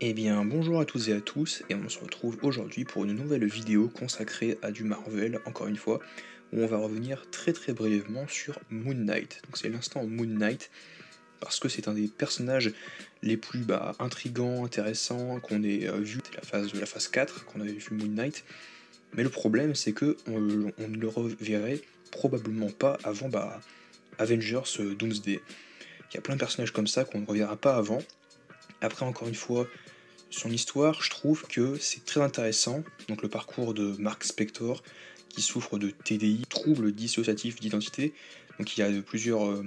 Eh bien, bonjour à tous et à tous, et on se retrouve aujourd'hui pour une nouvelle vidéo consacrée à du Marvel, encore une fois, où on va revenir très brièvement sur Moon Knight. Donc c'est l'instant Moon Knight, parce que c'est un des personnages les plus intrigants, intéressants qu'on ait vu, c'est la phase 4 qu'on avait vu Moon Knight, mais le problème c'est que on ne le reverrait probablement pas avant Avengers Doomsday. Il y a plein de personnages comme ça qu'on ne reverra pas avant. Après, encore une fois, son histoire, je trouve que c'est très intéressant. Donc le parcours de Mark Spector, qui souffre de TDI, trouble dissociatif d'identité. Donc il y a plusieurs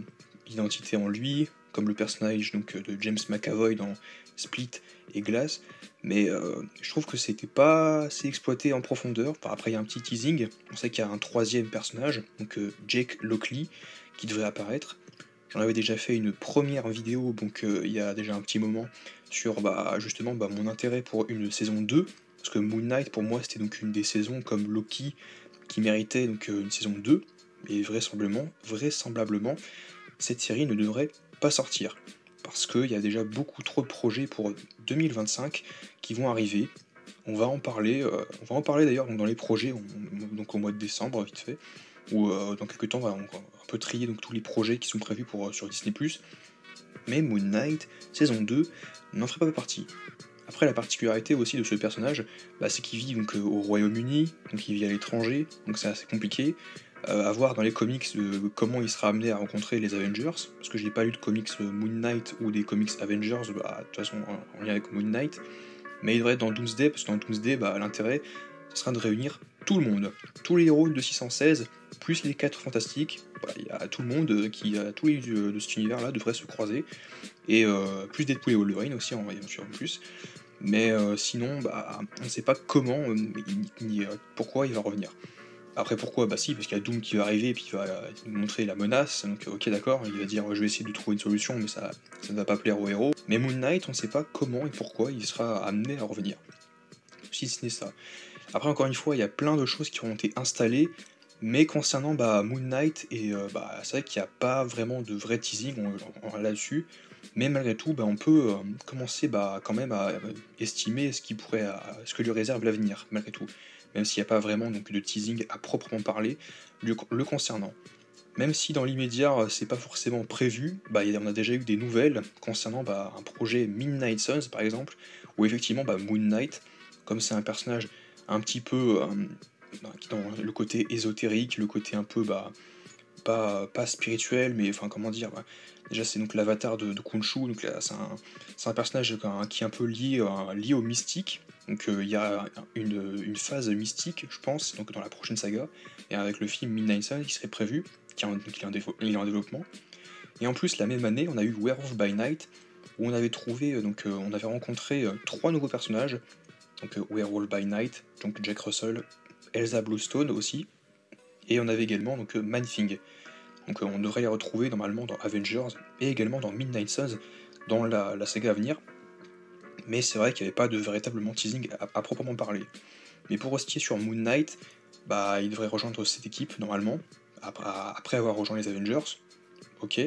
identités en lui, comme le personnage de James McAvoy dans Split et Glass. Mais je trouve que c'était pas assez exploité en profondeur. Enfin, après il y a un petit teasing. On sait qu'il y a un troisième personnage, donc Jake Lockley, qui devrait apparaître. J'en avais déjà fait une première vidéo, donc il y a déjà un petit moment, sur justement mon intérêt pour une saison 2, parce que Moon Knight pour moi c'était donc une des saisons comme Loki qui méritait donc une saison 2, et vraisemblablement, cette série ne devrait pas sortir, parce qu'il y a déjà beaucoup trop de projets pour 2025 qui vont arriver. On va en parler d'ailleurs dans les projets, donc au mois de décembre, vite fait, ou dans quelques temps, on va un peu trier donc, tous les projets qui sont prévus sur Disney+. Mais Moon Knight, saison 2, n'en ferait pas partie. Après, la particularité aussi de ce personnage, c'est qu'il vit donc, au Royaume-Uni, donc il vit à l'étranger, donc c'est assez compliqué. À voir dans les comics comment il sera amené à rencontrer les Avengers, parce que je n'ai pas lu de comics Moon Knight ou des comics Avengers, de toute façon en lien avec Moon Knight, mais il devrait être dans Doomsday, parce que dans Doomsday, l'intérêt, ce sera de réunir tout le monde, tous les héros de 616, plus les 4 fantastiques, il y a tout le monde tous les de cet univers-là devraient se croiser, et plus Deadpool et Wolverine aussi en plus, mais sinon, on ne sait pas comment, ni pourquoi il va revenir. Après pourquoi? Bah si, parce qu'il y a Doom qui va arriver et puis il va nous montrer la menace, donc ok d'accord, il va dire je vais essayer de trouver une solution, mais ça ne va pas plaire aux héros. Mais Moon Knight, on ne sait pas comment et pourquoi il sera amené à revenir. Si ce n'est ça. Après encore une fois, il y a plein de choses qui ont été installées, mais concernant Moon Knight, et c'est vrai qu'il n'y a pas vraiment de vrai teasing là-dessus, mais malgré tout, on peut commencer quand même à estimer ce que lui réserve l'avenir, malgré tout. Même s'il n'y a pas vraiment donc, de teasing à proprement parler le concernant. Même si dans l'immédiat c'est pas forcément prévu, on a déjà eu des nouvelles concernant un projet Midnight Suns par exemple, où effectivement Moon Knight, comme c'est un personnage un petit peu qui dans le côté ésotérique, le côté un peu pas spirituel, mais enfin comment dire, déjà c'est donc l'avatar de Khonshu, donc là c'est un personnage qui est un peu lié au mystique, donc il y a une phase mystique je pense, donc dans la prochaine saga, et avec le film Midnight Sun qui serait prévu, il est en développement, et en plus la même année on a eu Werewolf by Night, où on avait trouvé, on avait rencontré 3 nouveaux personnages, donc Werewolf by Night, donc Jack Russell, Elsa Bluestone aussi, et on avait également donc Man-Thing. Donc on devrait les retrouver normalement dans Avengers et également dans Midnight Suns dans la saga à venir. Mais c'est vrai qu'il n'y avait pas de véritablement teasing à proprement parler. Mais pour rester sur Moon Knight, il devrait rejoindre cette équipe normalement, après avoir rejoint les Avengers, ok.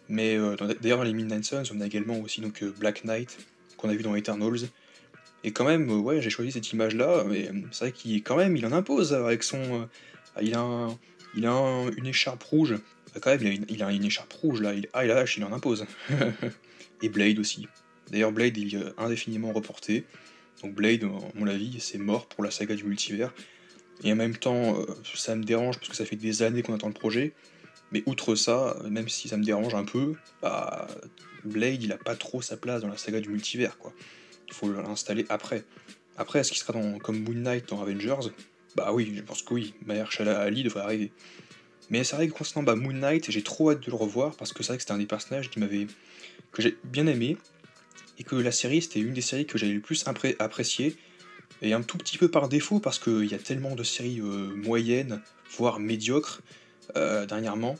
Mais d'ailleurs dans les Midnight Suns, on a également aussi donc Black Knight, qu'on a vu dans Eternals. Et quand même, ouais, j'ai choisi cette image-là, mais c'est vrai qu'il quand même, il en impose avec son. Il a, une écharpe rouge. Quand même, il a une écharpe rouge là. Et la vache, il en impose. Et Blade aussi. D'ailleurs, Blade il est indéfiniment reporté. Donc Blade, à mon avis, c'est mort pour la saga du multivers. Et en même temps, ça me dérange parce que ça fait des années qu'on attend le projet. Mais outre ça, même si ça me dérange un peu, Blade, il a pas trop sa place dans la saga du multivers, quoi. Il faut l'installer après. Après, est-ce qu'il sera comme Moon Knight dans Avengers? Bah oui, je pense que oui, Mahershala Ali devrait arriver. Mais c'est vrai que concernant Moon Knight, j'ai trop hâte de le revoir, parce que c'est vrai que c'était un des personnages que j'ai bien aimé, et que la série, c'était une des séries que j'avais le plus apprécié, et un tout petit peu par défaut, parce qu'il y a tellement de séries moyennes, voire médiocres, dernièrement.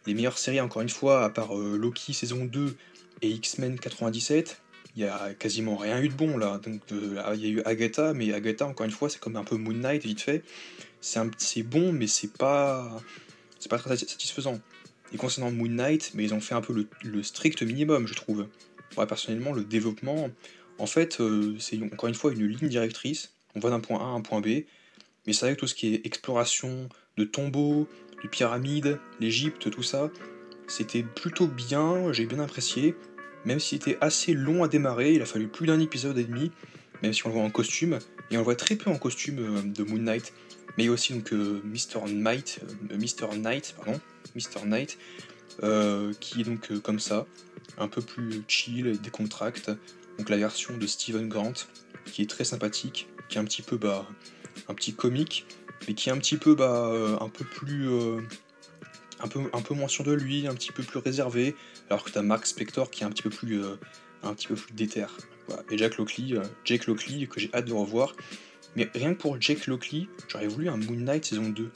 Les meilleures séries, encore une fois, à part Loki saison 2 et X-Men 97, il y a quasiment rien eu de bon là. Donc il y a eu Agatha, mais Agatha, encore une fois, c'est comme un peu Moon Knight, vite fait. C'est bon, mais c'est pas très satisfaisant. Et concernant Moon Knight, mais ils ont fait un peu le strict minimum, je trouve. Moi, personnellement, le développement, En fait, c'est encore une fois une ligne directrice, on va d'un point A à un point B, mais c'est vrai que tout ce qui est exploration de tombeaux, de pyramides, l'Égypte, tout ça, c'était plutôt bien, j'ai bien apprécié, même si c'était assez long à démarrer, il a fallu plus d'un épisode et demi, même si on le voit en costume, et on le voit très peu en costume de Moon Knight, mais il y a aussi donc Mr. Knight, qui est donc comme ça, un peu plus chill, et décontracte, donc la version de Steven Grant, qui est très sympathique, qui est un petit peu, un petit comique, mais qui est un petit peu, un peu plus... un peu moins sûr de lui, un petit peu plus réservé, alors que t'as Mark Spector qui est un petit peu plus déter. Voilà. Et Jake Lockley, que j'ai hâte de revoir. Mais rien que pour Jake Lockley, j'aurais voulu un Moon Knight saison 2.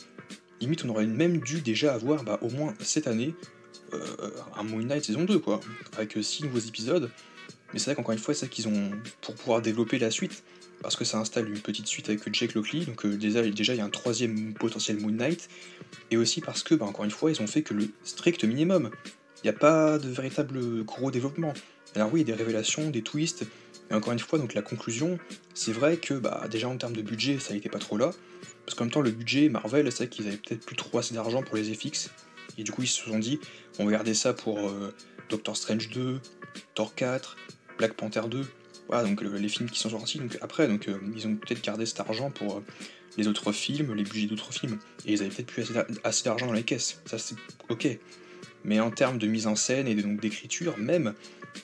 Limite, on aurait même dû déjà avoir, au moins cette année, un Moon Knight saison 2, quoi, avec 6 nouveaux épisodes. Mais c'est vrai qu'encore une fois, c'est ça qu'ils ont, pour pouvoir développer la suite, parce que ça installe une petite suite avec Jake Lockley, donc déjà il y a un troisième potentiel Moon Knight, et aussi parce que, encore une fois, ils ont fait que le strict minimum. Il n'y a pas de véritable gros développement. Alors oui, il y a des révélations, des twists, mais encore une fois, donc la conclusion, c'est vrai que déjà en termes de budget, ça n'était pas trop là, parce qu'en même temps, le budget Marvel, c'est vrai qu'ils avaient peut-être plus trop assez d'argent pour les FX, et du coup ils se sont dit, on va garder ça pour Doctor Strange 2, Thor 4, Black Panther 2, voilà, donc les films qui sont sortis donc après, donc ils ont peut-être gardé cet argent pour les autres films, les budgets d'autres films, et ils avaient peut-être plus assez d'argent dans les caisses, ça c'est ok. Mais en termes de mise en scène et donc d'écriture même,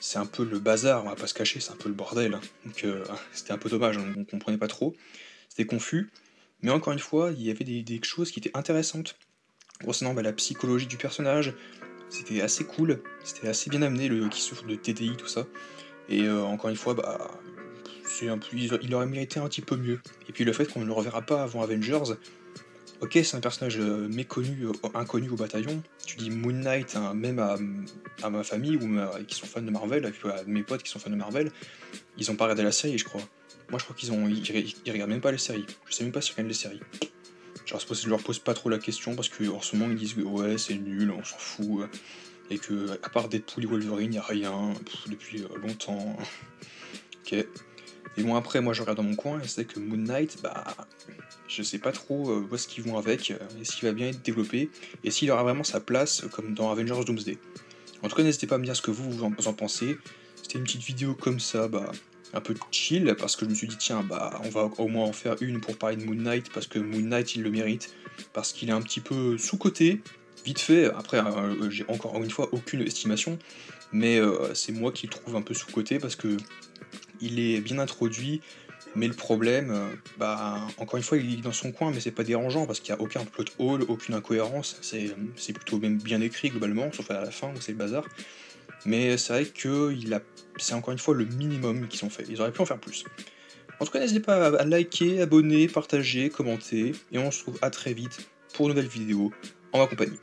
c'est un peu le bazar, on va pas se cacher, c'est un peu le bordel, hein. Donc c'était un peu dommage, on comprenait pas trop, c'était confus, mais encore une fois, il y avait des choses qui étaient intéressantes, concernant la psychologie du personnage, c'était assez cool, c'était assez bien amené, qui souffre de TDI, tout ça, et encore une fois, il aurait mérité un petit peu mieux. Et puis le fait qu'on ne le reverra pas avant Avengers, ok, c'est un personnage méconnu, inconnu au bataillon. Tu dis Moon Knight, hein, même à ma famille ou qui sont fans de Marvel, à mes potes qui sont fans de Marvel, ils ont pas regardé la série, je crois. Moi, je crois ils regardent même pas les séries. Je sais même pas s'ils regardent les séries. Je leur pose pas trop la question parce qu'en ce moment ils disent que ouais, c'est nul, on s'en fout, et que à part Deadpool et Wolverine, y a rien depuis longtemps. Ok. Et bon, après, moi je regarde dans mon coin et c'est que Moon Knight, je sais pas trop où est-ce qu'ils vont avec, et s'il va bien être développé, et s'il aura vraiment sa place comme dans Avengers Doomsday. En tout cas, n'hésitez pas à me dire ce que vous en pensez. C'était une petite vidéo comme ça, un peu chill, parce que je me suis dit, tiens, on va au moins en faire une pour parler de Moon Knight, parce que Moon Knight, il le mérite, parce qu'il est un petit peu sous-coté, vite fait. Après, j'ai encore une fois aucune estimation, mais c'est moi qui le trouve un peu sous-coté, parce que il est bien introduit, mais le problème, encore une fois, il est dans son coin, mais c'est pas dérangeant parce qu'il n'y a aucun plot hole, aucune incohérence. C'est plutôt même bien écrit globalement, sauf à la fin où c'est le bazar. Mais c'est vrai que c'est encore une fois le minimum qu'ils ont fait. Ils auraient pu en faire plus. En tout cas, n'hésitez pas à liker, abonner, partager, commenter, et on se retrouve à très vite pour une nouvelle vidéo en ma compagnie.